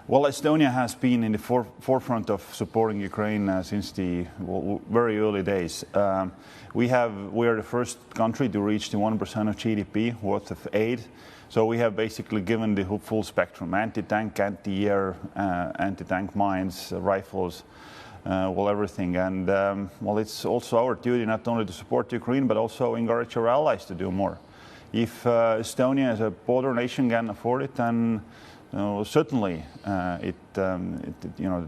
Well, Estonia has been in the forefront of supporting Ukraine since the very early days. We are the first country to reach the 1% of GDP worth of aid. So we have basically given the full spectrum: anti-tank, anti-air, anti-tank mines, rifles, everything. And it's also our duty not only to support Ukraine, but also encourage our allies to do more. If Estonia as a border nation can afford it, then certainly it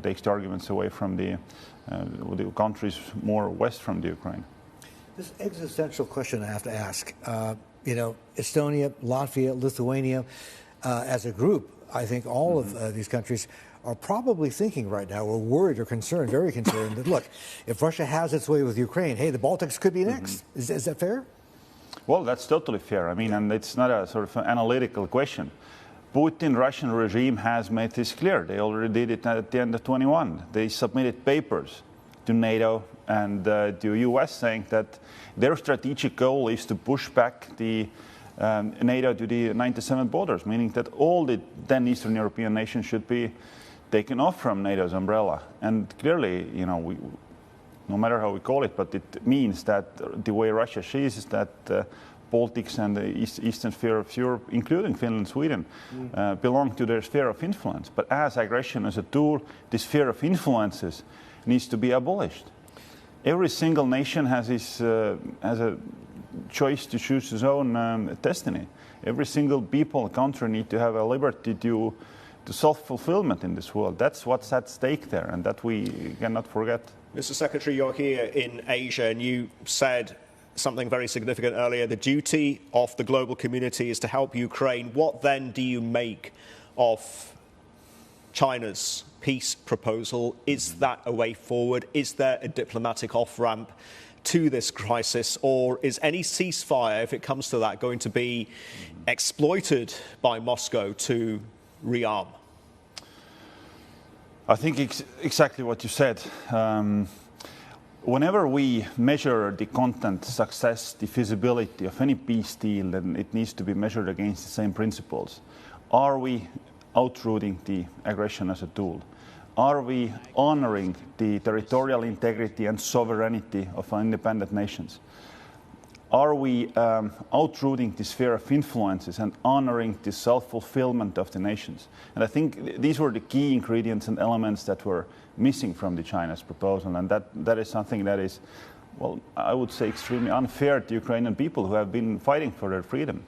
takes the arguments away from the countries more west from the Ukraine. This existential question I have to ask. Estonia, Latvia, Lithuania, as a group, I think all of these countries are probably thinking right now, or worried or concerned, very concerned, that look, if Russia has its way with Ukraine, hey, the Baltics could be next. Is that fair? Well, that's totally fair. I mean, and it's not a sort of an analytical question. Putin Russian regime has made this clear. They already did it at the end of 21. They submitted papers to NATO and to US saying that their strategic goal is to push back the NATO to the 97 borders, meaning that all the 10 Eastern European nations should be taken off from NATO's umbrella. And clearly, no matter how we call it, but it means that the way Russia sees is that Baltics and the eastern sphere of Europe, including Finland and Sweden, belong to their sphere of influence. But as aggression as a tool, this sphere of influences needs to be abolished. Every single nation has a choice to choose its own destiny. Every single country need to have a liberty to self-fulfillment in this world. That's what's at stake there, and that we cannot forget. Mr. Secretary, you're here in Asia, and you said something very significant earlier. The duty of the global community is to help Ukraine. What then do you make of China's peace proposal? Is that a way forward? Is there a diplomatic off-ramp to this crisis? Or is any ceasefire, if it comes to that, going to be exploited by Moscow to rearm? I think exactly what you said. Whenever we measure the content, success, the feasibility of any peace deal, then it needs to be measured against the same principles. Are we outrooting the aggression as a tool? Are we honoring the territorial integrity and sovereignty of our independent nations? Are we outrooting the sphere of influences and honoring the self-fulfillment of the nations? And I think these were the key ingredients and elements that were missing from the China's proposal. And that is something that is, I would say extremely unfair to Ukrainian people who have been fighting for their freedom.